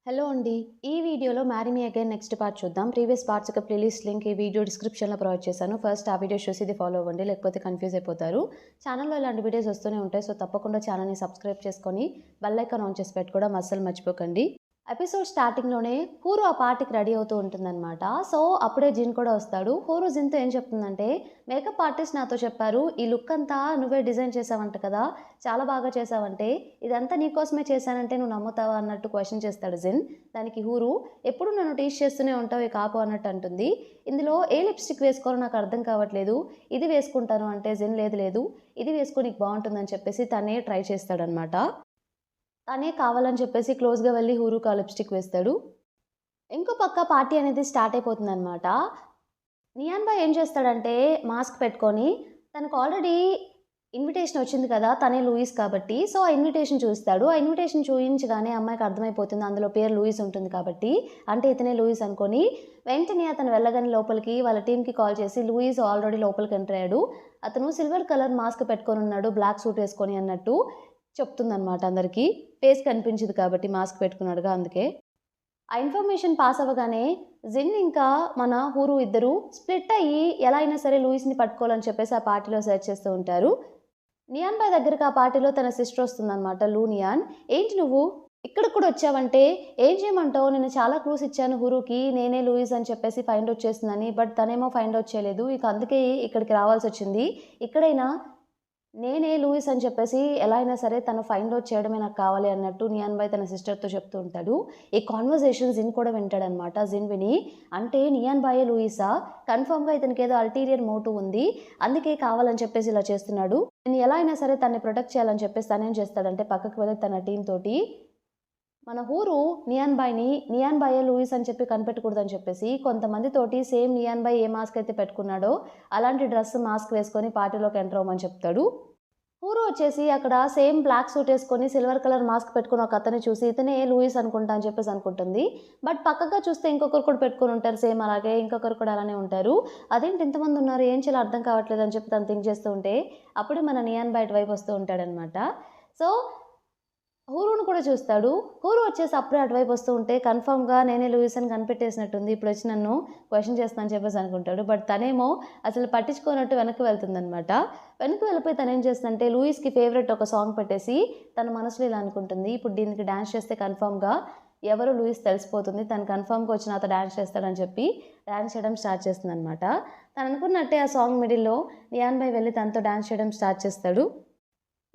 Hello అండి. ఈ వీడియోలో marry me again next part చూద్దాం. ప్రీవియస్ పార్ట్స్ యొక్క ప్లేలిస్ట్ లింక్ ఈ వీడియో డిస్క్రిప్షన్లో ప్రొవైడ్ చేశాను. ఫస్ట్ ఆ వీడియో చూసి ఇది ఫాలో అవ్వండి, లేకపోతే కన్ఫ్యూజ్ అయిపోతారు. ఛానల్లో ఇలాంటి వీడియోస్ వస్తూనే ఉంటాయి. సో తప్పకుండా ఛానల్ని సబ్స్క్రైబ్ చేసుకొని బెల్ ఐకాన్ ఆన్ చేసి పెట్టుకోవడం అస్సలు మర్చిపోకండి. ఎపిసోడ్ స్టార్టింగ్లోనే హూరు ఆ పార్టీకి రెడీ అవుతూ ఉంటుందన్నమాట. సో అప్పుడే జిన్ కూడా వస్తాడు. హూరు జిన్తో ఏం చెప్తుందంటే, మేకప్ ఆర్టిస్ట్ నాతో చెప్పారు, ఈ లుక్ అంతా నువ్వే డిజైన్ చేసావంట కదా, చాలా బాగా చేసావంటే, ఇదంతా నీకోసమే చేశానంటే నువ్వు నమ్ముతావా అన్నట్టు క్వశ్చన్ చేస్తాడు జిన్. దానికి హూరు, ఎప్పుడు నన్ను టీచ్ చేస్తూనే ఉంటావు, ఇక ఆపు అన్నట్టు అంటుంది. ఇందులో ఏ లిప్స్టిక్ వేసుకోవాలో నాకు అర్థం కావట్లేదు, ఇది వేసుకుంటాను అంటే జిన్ లేదు లేదు ఇది వేసుకో నీకు బాగుంటుందని చెప్పేసి తనే ట్రై చేస్తాడనమాట. తనే కావాలని చెప్పేసి క్లోజ్గా వెళ్ళి హూరుకు ఆ లిప్స్టిక్ వేస్తాడు. ఇంకో పక్క పార్టీ అనేది స్టార్ట్ అయిపోతుందన్నమాట. నియాన్ బాయ్ ఏం చేస్తాడంటే మాస్క్ పెట్టుకొని, తనకు ఆల్రెడీ ఇన్విటేషన్ వచ్చింది కదా, తనే లూయిస్ కాబట్టి, సో ఆ ఇన్విటేషన్ చూస్తాడు. ఆ ఇన్విటేషన్ చూయించగానే అమ్మాయికి అర్థమైపోతుంది అందులో పేరు లూయిస్ ఉంటుంది కాబట్టి, అంటే ఇతనే లూయిస్ అనుకొని వెంటనే అతను వెళ్ళగానే లోపలికి వాళ్ళ టీంకి కాల్ చేసి, లూయిస్ ఆల్రెడీ లోపలికి ఎంటర్ అయ్యాడు, అతను సిల్వర్ కలర్ మాస్క్ పెట్టుకొని ఉన్నాడు, బ్లాక్ సూట్ వేసుకొని అన్నట్టు చెప్తుందన్నమాట అందరికీ. ఫేస్ కనిపించదు కాబట్టి మాస్క్ పెట్టుకున్నాడుగా, అందుకే. ఆ ఇన్ఫర్మేషన్ పాస్ అవ్వగానే జిన్ ఇంకా మన హూరు ఇద్దరు స్ప్లిట్ అయ్యి ఎలా అయినా సరే లూయిస్ని పట్టుకోవాలని చెప్పేసి ఆ పార్టీలో సెర్చ్ చేస్తూ ఉంటారు. నియాన్ బాయ్ దగ్గరికి ఆ పార్టీలో తన సిస్టర్ వస్తుందన్నమాట, లూ నియాన్. ఏంటి నువ్వు ఇక్కడ కూడా వచ్చావంటే ఏం చేయమంటావు, నేను చాలా క్లూస్ ఇచ్చాను హూరుకి, నేనే లూయిస్ అని చెప్పేసి ఫైండ్ అవుట్ చేస్తుందని, బట్ తనేమో ఫైండ్ అవుట్ చేయలేదు, ఇక అందుకే ఇక్కడికి రావాల్సి వచ్చింది. ఇక్కడైనా నేనే లూయిస్ అని చెప్పేసి ఎలా అయినా సరే తను ఫైండ్ అవుట్ చేయడమే నాకు కావాలి అన్నట్టు నియాన్ బాయ్ తన సిస్టర్తో చెప్తూ ఉంటాడు. ఈ కాన్వర్జేషన్ జిన్ కూడా వింటాడనమాట. జిన్ విని, అంటే నియాన్ బాయే లూయిసా, కన్ఫర్మ్గా ఇతనికి ఏదో అల్టీరియర్ మోటివ్ ఉంది, అందుకే కావాలని చెప్పేసి ఇలా చేస్తున్నాడు, నేను ఎలా అయినా సరే తనని ప్రొటెక్ట్ చేయాలని చెప్పేసి తనేం చేస్తాడంటే పక్కకు వెళ్ళి తన టీం తోటి, మన హూరు నియాన్ బాయే లూయిస్ అని చెప్పి కనిపెట్టకూడదని చెప్పేసి కొంతమందితోటి సేమ్ నియాన్ బాయ్ ఏ మాస్క్ అయితే పెట్టుకున్నాడో అలాంటి డ్రెస్ మాస్క్ వేసుకొని పార్టీలోకి ఎంటర్ అవ్వమని చెప్తాడు. హూరు వచ్చేసి అక్కడ సేమ్ బ్లాక్ సూట్ వేసుకొని సిల్వర్ కలర్ మాస్క్ పెట్టుకుని ఒక అతన్ని చూసి ఇతనే లూయిస్ అనుకుంటా అని చెప్పేసి అనుకుంటుంది. బట్ పక్కగా చూస్తే ఇంకొకరు కూడా పెట్టుకుని ఉంటారు సేమ్ అలాగే, ఇంకొకరు కూడా అలానే ఉంటారు. అదేంటి ఇంతమంది ఉన్నారు, ఏం చేయాలో అర్థం కావట్లేదు అని చెప్పి తను థింక్ చేస్తూ ఉంటే అప్పుడే మన నియాన్ బయట వైపు వస్తూ ఉంటాడనమాట. సో హూరును కూడా చూస్తాడు. హూరు వచ్చేసి అప్పుడే అటువైపు వస్తూ ఉంటే కన్ఫర్మ్గా నేనే లూయిస్ అని కనిపెట్టేసినట్టుంది, ఇప్పుడు వచ్చి నన్ను క్వశ్చన్ చేస్తానని చెప్పేసి అనుకుంటాడు. బట్ తనేమో అసలు పట్టించుకోనట్టు వెనక్కి వెళ్తుందనమాట. వెనక్కి వెళ్ళిపోయి తను ఏం చేస్తుందంటే లూయిస్కి ఫేవరెట్ ఒక సాంగ్ పెట్టేసి తన మనసులో ఇలా అనుకుంటుంది, ఇప్పుడు దీనికి డ్యాన్స్ చేస్తే కన్ఫర్మ్గా ఎవరు లూయిస్ తెలిసిపోతుంది, తను కన్ఫర్మ్గా వచ్చి నాతో డ్యాన్స్ చేస్తాడని చెప్పి డ్యాన్స్ చేయడం స్టార్ట్ చేస్తుంది అనమాట. తను అనుకున్నట్టే ఆ సాంగ్ మిడిల్లో నియాన్ బాయ్ వెళ్ళి తనతో డ్యాన్స్ చేయడం స్టార్ట్ చేస్తాడు.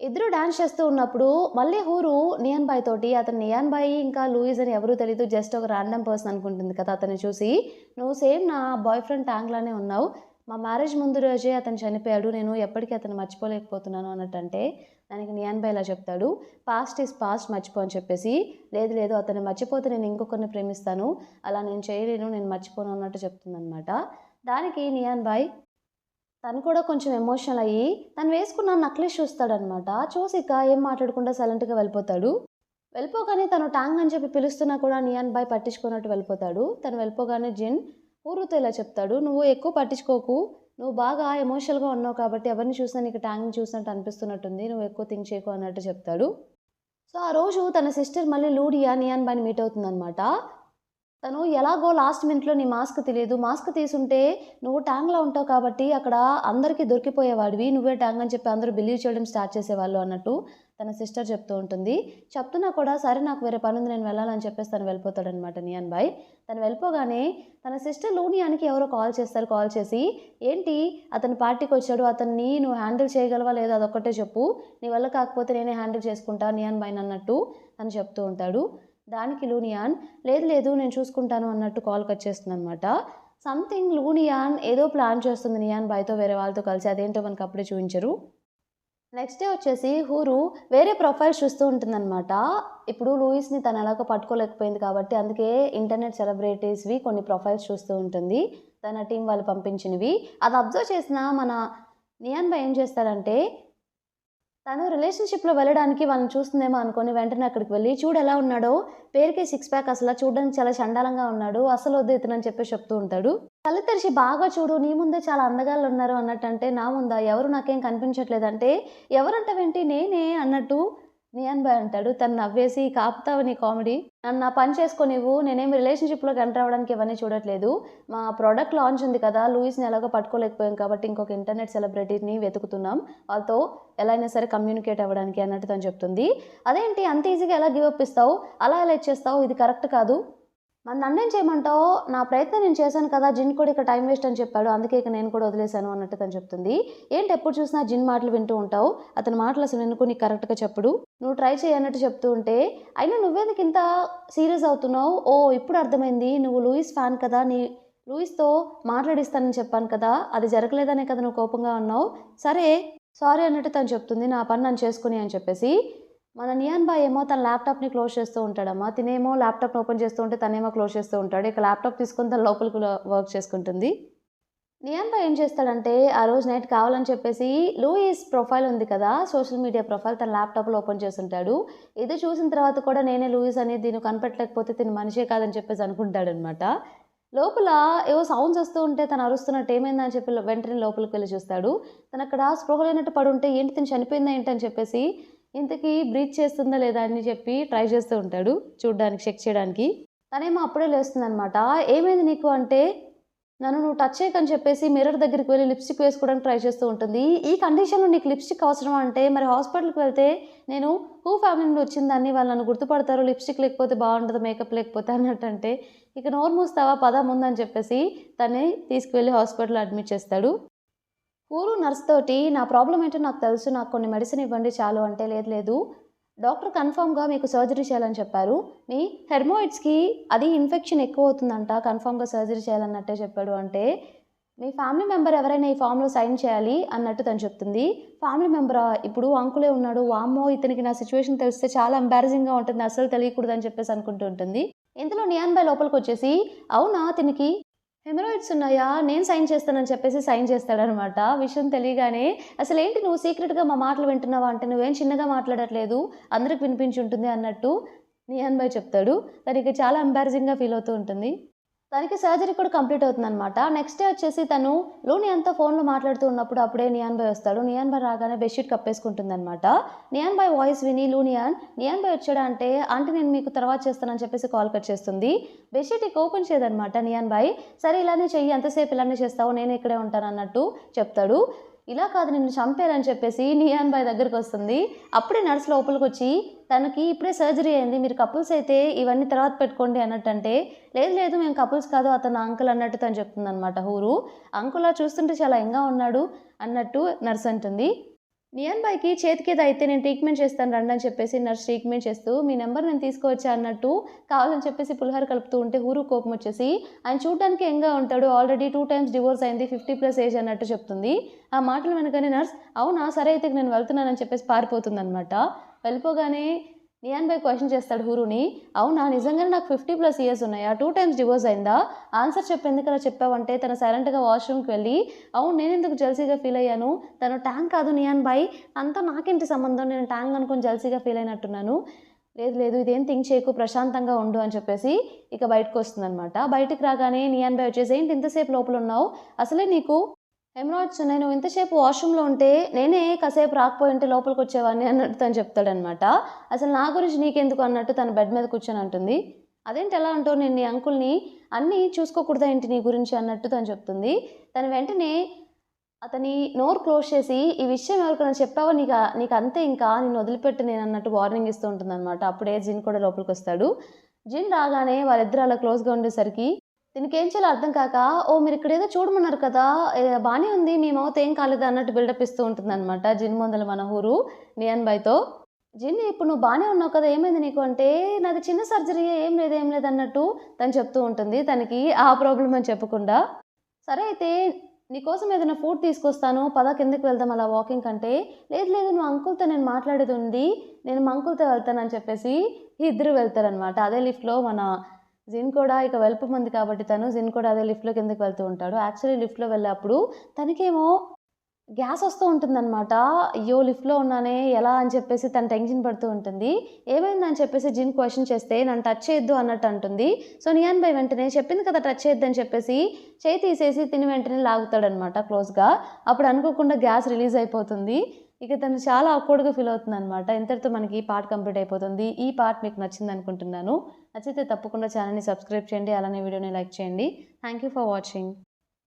ఇద్దరు డాన్స్ చేస్తూ ఉన్నప్పుడు మళ్ళీ హూరు నియాన్ బాయ్ తోటి, అతను నియాన్ బాయ్ ఇంకా లూయిస్ అని ఎవరూ తెలీదు, జస్ట్ ఒక ర్యాండమ్ పర్సన్ అనుకుంటుంది కదా, అతన్ని చూసి నువ్వు సేమ్ నా బాయ్ ఫ్రెండ్ ట్యాంగ్లానే ఉన్నావు, మా మ్యారేజ్ ముందు రోజే అతను చనిపోయాడు, నేను ఎప్పటికీ అతను మర్చిపోలేకపోతున్నాను అన్నట్టంటే దానికి నియాన్ బాయ్ ఇలా చెప్తాడు, పాస్ట్ ఈజ్ పాస్ట్ మర్చిపో అని చెప్పేసి. లేదు లేదు అతను మర్చిపోతే నేను ఇంకొకరిని ప్రేమిస్తాను, అలా నేను చేయలేను, నేను మర్చిపోను అన్నట్టు చెప్తుందనమాట. దానికి నియాన్ బాయ్ తను కూడా కొంచెం ఎమోషనల్ అయ్యి తను వేసుకున్న నక్లెస్ చూస్తాడనమాట. చూసిక ఏం మాట్లాడకుండా సైలెంట్గా వెళ్ళిపోతాడు. వెళ్ళిపోగానే తను టాంగ్ అని చెప్పి పిలుస్తున్నా కూడా నియాన్ బాయ్ పట్టించుకున్నట్టు వెళ్ళిపోతాడు. తను వెళ్ళిపోగానే జిన్ హూరుతో ఇలా చెప్తాడు, నువ్వు ఎక్కువ పట్టించుకోకు, నువ్వు బాగా ఎమోషనల్గా ఉన్నావు కాబట్టి ఎవరిని చూసినా నీకు టాంగ్ని చూసినట్టు అనిపిస్తున్నట్టుంది, నువ్వు ఎక్కువ థింక్ చేయకు అన్నట్టు చెప్తాడు. సో ఆ రోజు తన సిస్టర్ మళ్ళీ లూడియా నియాన్ బాయ్ని మీట్ అవుతుందనమాట. తను ఎలాగో లాస్ట్ మినిట్లో నీ మాస్క్ తెలియదు, మాస్క్ తీసుంటే నువ్వు ట్యాంగ్లో ఉంటావు కాబట్టి అక్కడ అందరికీ దొరికిపోయేవాడివి, నువ్వే ట్యాంగ్ అని చెప్పి అందరూ బిలీవ్ చేయడం స్టార్ట్ చేసేవాళ్ళు అన్నట్టు తన సిస్టర్ చెప్తూ ఉంటుంది. చెప్తున్నా కూడా సరే నాకు వేరే పని ఉంది నేను వెళ్ళాలని చెప్పేసి తను వెళ్ళిపోతాడనమాట నియాన్ బాయ్. తను వెళ్ళిపోగానే తన సిస్టర్ లూనియానికి ఎవరో కాల్ చేస్తారు. కాల్ చేసి, ఏంటి అతను పార్టీకి వచ్చాడు, అతన్ని నువ్వు హ్యాండిల్ చేయగలవా లేదా అదొక్కటే చెప్పు, నీ వల్ల కాకపోతే నేనే హ్యాండిల్ చేసుకుంటా నియాన్ బాయ్ అన్నట్టు తను చెప్తూ ఉంటాడు. దానికి లూనియాన్ లేదు లేదు నేను చూసుకుంటాను అన్నట్టు కాల్ కట్ చేస్తుంది అనమాట. సంథింగ్ లూనియాన్ ఏదో ప్లాన్ చేస్తుంది నియాన్ బాయ్తో వేరే వాళ్ళతో కలిసి, అదేంటో మనకు అప్పుడే చూపించరు. నెక్స్ట్ డే వచ్చేసి హూరు వేరే ప్రొఫైల్స్ చూస్తూ ఉంటుందన్నమాట. ఇప్పుడు లూయిస్ని తను ఎలాగో పట్టుకోలేకపోయింది కాబట్టి అందుకే ఇంటర్నెట్ సెలబ్రిటీస్వి కొన్ని ప్రొఫైల్స్ చూస్తూ ఉంటుంది, తన టీం వాళ్ళు పంపించినవి. అది అబ్జర్వ్ చేసిన మన నియాన్ బాయ్ ఏం చేస్తాడంటే తను రిలేషన్షిప్లో వెళ్ళడానికి వాళ్ళని చూస్తుందేమో అనుకొని వెంటనే అక్కడికి వెళ్ళి, చూడు ఎలా ఉన్నాడో, పేరుకే 6 ప్యాక్, అసలు చూడడానికి చాలా చండాలంగా ఉన్నాడు, అసలు వద్దు ఇతనని చెప్పి చెప్తూ ఉంటాడు. కళ్ళు తెరిచి బాగా చూడు, నీ ముందే చాలా అందగాళ్ళు ఉన్నారు అన్నట్టు, అంటే నా ముందా ఎవరు నాకేం కనిపించట్లేదంటే, ఎవరంటావేంటి నేనే అన్నట్టు నియాన్ బాయ్ అంటాడు. తను నవ్వేసి "కాపుతావా నీ కామెడీ? నన్ను నా పని చేసుకోనివ్వు. నేనేమి రిలేషన్‌షిప్‌లోకి ఎంటర్ అవ్వడానికి ఇవన్నీ చూడట్లేదు. మా ప్రొడక్ట్ లాంచ్ ఉంది కదా! లూయిస్‌ని ఎలాగో పట్టుకోలేకపోయాం కాబట్టి ఇంకొక ఇంటర్నెట్ సెలబ్రిటీని వెతుకుతున్నాం. వాళ్ళతో ఎలా అయినా సరే కమ్యూనికేట్ అవ్వడానికి" అన్నట్టు తను చెప్తుంది. "అదేంటి అంత ఈజీగా ఎలా గివ్ అప్ ఇస్తావు? అలా ఎలా ఇచ్చేస్తావు? ఇది కరెక్ట్ కాదు. మరి నన్నేం చేయమంటావు? నా ప్రయత్నం నేను చేశాను కదా! జిన్ కూడా ఇక్కడ టైం వేస్ట్ అని చెప్పాడు. అందుకే ఇక నేను కూడా వదిలేశాను" అన్నట్టు తను చెప్తుంది. "ఏంటి ఎప్పుడు చూసినా జిన్ మాటలు వింటూ ఉంటావు? అతని మాటలు అసలు ఎందుకు నీకు కరెక్ట్‌గా చెప్పడు. నువ్వు ట్రై చెయ్యి" అన్నట్టు చెప్తూ ఉంటే, "అయినా నువ్వెందుకు ఇంత సీరియస్ అవుతున్నావు? ఓహ్! ఇప్పుడు అర్థమైంది. నువ్వు లూయిస్ ఫ్యాన్ కదా! లూయిస్‌తో మాట్లాడిస్తానని చెప్పాను కదా! అది జరగలేదనే కదా నువ్వు కోపంగా ఉన్నావు. సరే సారీ" అన్నట్టు తను చెప్తుంది. "నా పని నన్ను చేసుకొని" అని చెప్పేసి. మన నియాన్ బాయ్ ఏమో తన ల్యాప్‌టాప్‌ని క్లోజ్ చేస్తూ ఉంటాడమ్మా. తినేమో ల్యాప్‌టాప్‌ని ఓపెన్ చేస్తూ ఉంటే తనేమో క్లోజ్ చేస్తూ ఉంటాడు. ఇక ల్యాప్‌టాప్ తీసుకొని తను లోపలికి వర్క్ చేసుకుంటుంది. నియాన్ బాయ్ ఏం చేస్తాడంటే, ఆ రోజు నైట్ కావాలని చెప్పేసి లూయిస్ ప్రొఫైల్ ఉంది కదా! సోషల్ మీడియా ప్రొఫైల్ తన ల్యాప్‌టాప్‌లో ఓపెన్ చేసుంటాడు. ఇది చూసిన తర్వాత కూడా నేనే లూయిస్ అని దీన్ని కనిపెట్టలేకపోతే తిను మనిషే కాదని చెప్పేసి అనుకుంటాడనమాట. లోపల ఏవో సౌండ్స్ వస్తూ ఉంటే తను అరుస్తున్నట్టు ఏమైందని చెప్పి వెంటనే లోపలికి వెళ్లి చూస్తాడు. తనక్కడ స్పృహ లేనట్టు పడుంటే ఏంటి తిను చనిపోయిందా ఏంటని చెప్పేసి ఇంతకీ బ్రీత్ చేస్తుందా లేదా అని చెప్పి ట్రై చేస్తూ ఉంటాడు చూడ్డానికి, చెక్ చేయడానికి. తనేమో అప్పుడే లేస్తుందనమాట. "ఏమైంది నీకు?" అంటే, "నన్ను నువ్వు టచ్ చేయకని" చెప్పేసి మిర్రర్ దగ్గరికి వెళ్లి లిప్‌స్టిక్ వేసుకోవడానికి ట్రై చేస్తూ ఉంటుంది. "ఈ కండిషన్‌లో నీకు లిప్‌స్టిక్ అవసరమా?" అంటే, "మరి హాస్పిటల్‌కి వెళ్తే నేను హూ ఫ్యామిలీ నుండి వచ్చిందాన్ని, వాళ్ళు నన్ను గుర్తుపడతారు. లిప్‌స్టిక్ లేకపోతే బాగుండదు, మేకప్ లేకపోతే" అన్నట్టంటే, "ఇక నోరు మూస్తావా పద ముందని" చెప్పేసి తన్ని తీసుకువెళ్ళి హాస్పిటల్‌లో అడ్మిట్ చేస్తాడు. ఊరు నర్స్ తోటి "నా ప్రాబ్లమ్ ఏంటో నాకు తెలుసు. నాకు కొన్ని మెడిసిన్ ఇవ్వండి చాలు" అంటే, "లేదు లేదు. డాక్టర్ కన్ఫర్మ్‌గా మీకు సర్జరీ చేయాలని చెప్పారు. మీ హెర్మోయిడ్స్‌కి అది ఇన్ఫెక్షన్ ఎక్కువవుతుందంట. కన్ఫర్మ్‌గా సర్జరీ చేయాలన్నట్టే చెప్పాడు" అంటే, "మీ ఫ్యామిలీ మెంబర్ ఎవరైనా ఈ ఫార్మ్‌లో సైన్ చేయాలి" అన్నట్టు తను చెప్తుంది. "ఫ్యామిలీ మెంబరా? ఇప్పుడు అంకులే ఉన్నాడు. వామ్మో! ఇతనికి నా సిట్యుయేషన్ తెలిస్తే చాలా ఎంబారసింగ్‌గా ఉంటుంది. అస్సలు తెలియకూడదని" చెప్పేసి అనుకుంటూ ఉంటుంది. ఇంతలో నియాన్ బాయ్ లోపలికొచ్చేసి, "అవునా తినికి హెమరాయిడ్స్ ఉన్నాయా? నేను సైన్ చేస్తానని" చెప్పేసి సైన్ చేస్తాడనమాట. విషయం తెలియగానే, "అసలేంటి నువ్వు సీక్రెట్‌గా మా మాటలు వింటున్నావా?" అంటే, "నువ్వేం చిన్నగా మాట్లాడట్లేదు. అందరికి వినిపించుంటుంది" అన్నట్టు నియాన్ బాయ్ చెప్తాడు. తనకి చాలా ఎంబారసింగ్‌గా ఫీల్ అవుతూ ఉంటుంది. తనకి సర్జరీ కూడా కంప్లీట్ అవుతుందనమాట. నెక్స్ట్ డే వచ్చేసి తను లూనియాన్‌తో ఫోన్‌లో మాట్లాడుతూ ఉన్నప్పుడు అప్పుడే నియాన్ బాయ్ వస్తాడు. నియాన్ బాయ్ రాగానే బెడ్‌షీట్ కప్పేసుకుంటుందనమాట. నియాన్ బాయ్ వాయిస్ విని నియాన్ బాయ్ వచ్చాడా అంటే, "ఆంటీ నేను మీకు తర్వాత చేస్తానని" చెప్పేసి కాల్ కట్ చేస్తుంది. బెడ్‌షీట్ ఇక ఓపెన్ చేయదనమాట నియాన్ బాయ్. "సరే ఇలానే చెయ్యి. ఎంతసేపు ఇలానే చేస్తావు? నేను ఇక్కడే ఉంటానన్నట్టు" చెప్తాడు. "ఇలా కాదు నిన్ను చంపేయాలని" చెప్పేసి నియాన్ బాయ్ దగ్గరకొస్తుంది. అప్పుడే నర్స్ లోపలికొచ్చి, "తనకి ఇప్పుడే సర్జరీ అయింది. మీరు కపుల్స్ అయితే ఇవన్నీ తర్వాత పెట్టుకోండి" అన్నట్టంటే, "లేదు లేదు మేము కపుల్స్ కాదు అతను నా అంకుల్" అన్నట్టు తను చెప్తుందనమాట హూరు. "అంకులా చూస్తుంటే చాలా యంగ్‌గా ఉన్నాడు" అన్నట్టు నర్స్ అంటుంది. నియాన్ బాయ్‌కి చేతికేదో అయితే నేను ట్రీట్మెంట్ చేస్తాను రండి అని చెప్పేసి నర్స్ ట్రీట్మెంట్ చేస్తూ, "మీ నంబర్ నేను తీసుకోవచ్చా" అన్నట్టు కావాలని చెప్పేసి పులిహోర కలుపుతూ ఉంటే హూరు కోపమొచ్చేసి, "ఆయన చూడ్డానికి యంగ్‌గా ఉంటాడు. ఆల్రెడీ 2 టైమ్స్ డివోర్స్ అయింది. 50+ ఏజ్" అన్నట్టు చెప్తుంది. ఆ మాటలు వినగానే నర్స్, "అవునా! సరే అయితే ఇక నేను వెళ్తున్నానని" చెప్పేసి పారిపోతుందనమాట. వెళ్ళిపోగానే నియాన్ బాయ్ క్వెషన్ చేస్తాడు హూరుని, "అవునా! నిజంగానే నాకు 50+ ఇయర్స్ ఉన్నాయా? 2 టైమ్స్ డివోర్స్ అయిందా? ఆన్సర్ చెప్పు ఎందుకలా చెప్పావంటే" తను సైలెంట్‌గా వాష్‌రూమ్‌కి వెళ్ళి, "అవును నేనెందుకు జెలసీగా ఫీల్ అయ్యాను. తను ట్యాంక్ కాదు నియాన్ బాయ్. అంతా నాకేంటి సంబంధం? నేను ట్యాంక్ అనుకోని జెలసీగా ఫీల్ అయినట్టున్నాను. లేదు లేదు ఇదేం థింక్ చేయకు ప్రశాంతంగా ఉండు" అని చెప్పేసి ఇక బయటకొస్తుందనమాట. బయటికి రాగానే నియాన్ బాయ్ వచ్చేసి, "ఏంటి ఇంతసేపు లోపలున్నావు? అసలే నీకు హెమరాయిడ్స్ ఉన్నాయి. నువ్వు ఇంతసేపు వాష్‌రూమ్‌లో ఉంటే నేనే కాసేపు రాకపోయుంటే లోపలికొచ్చేవాడిని" అన్నట్టు తను చెప్తాడనమాట. "అసలు నా గురించి నీకెందుకు" అన్నట్టు తను బెడ్ మీద కూర్చొని అంటుంది. "అదేంటి ఎలా అంటావు? నేను నీ అంకుల్‌ని. అన్నీ చూసుకోకూడదా ఏంటి నీ గురించి" అన్నట్టు తను చెప్తుంది. తను వెంటనే అతని నోరు క్లోజ్ చేసి, "ఈ విషయం ఎవరికైనా చెప్పావో నీకంతే ఇంకా నిన్ను వదిలిపెట్టను నేనన్నట్టు" వార్నింగ్ ఇస్తూ ఉంటుందనమాట. అప్పుడే జిన్ కూడా లోపలికొస్తాడు. జిన్ రాగానే వాళ్ళిద్దరూ అలా క్లోజ్‌గా ఉండేసరికి దీనికేం చేయాలో అర్థం కాక, "ఓహ్! మీరిక్కడేదో చూడమన్నారు కదా! బానే ఉంది. మీ మౌత్ ఏం కాలేదు" అన్నట్టు బిల్డప్ ఇస్తూ ఉంటుందనమాట జిన్ ముందల మన హూరు నియాన్ బాయ్‌తో. "జిన్ ఇప్పుడు నువ్వు బానే ఉన్నావు కదా! ఏమైంది నీకు?" అంటే, "నాది చిన్న సర్జరీయే ఏం లేదన్నట్టు తను చెప్తూ ఉంటుంది. తనకి ఆ ప్రాబ్లమ్ అని చెప్పకుండా. "సరే అయితే నీకోసం ఏదైనా ఫుడ్ తీసుకొస్తాను. పద కిందకి వెళ్దాం అలా వాకింగ్" అంటే, "లేదు లేదు నువ్వు అంకుల్‌తో నేను మాట్లాడేదుంది. నేను మా అంకుల్‌తో వెళ్తానని" చెప్పేసి ఇద్దరు వెళ్తారనమాట. అదే లిఫ్ట్‌లో మన జిన్ కూడా ఇక వెళ్ళిపోమంది కాబట్టి జిన్ కూడా అదే లిఫ్ట్‌లో కిందకి వెళ్తూ ఉంటాడు. యాక్చువల్లీ లిఫ్ట్‌లో వెళ్ళేప్పుడు తనకేమో గ్యాస్ వస్తూ ఉంటుందనమాట. అయ్యో! లిఫ్ట్‌లో ఉన్నానే ఎలా అని చెప్పేసి తను టెన్షన్ పడుతూ ఉంటుంది. ఏమైందని చెప్పేసి జిన్ క్వెషన్ చేస్తే, "నన్ను టచ్ చేయొద్దు" అన్నట్టు అంటుంది. సో, నియాన్ బాయ్ వెంటనే చెప్పింది కదా టచ్ చేయొద్దని చెప్పేసి చేయి తీసేసి తిని వెంటనే లాగుతాడనమాట క్లోజ్‌గా. అప్పుడు అనుకోకుండా గ్యాస్ రిలీజ్ అయిపోతుంది. ఇక తను చాలా ఆక్వర్డ్‌గా ఫీల్ అవుతుందనమాట. ఇంతటితో మనకి ఈ పార్ట్ కంప్లీట్ అయిపోతుంది. ఈ పార్ట్ మీకు నచ్చిందనుకుంటున్నాను. నచ్చితే తప్పకుండా ఛానెల్‌ని సబ్స్క్రైబ్ చేయండి. అలానే వీడియోని లైక్ చేయండి. Thank you for watching.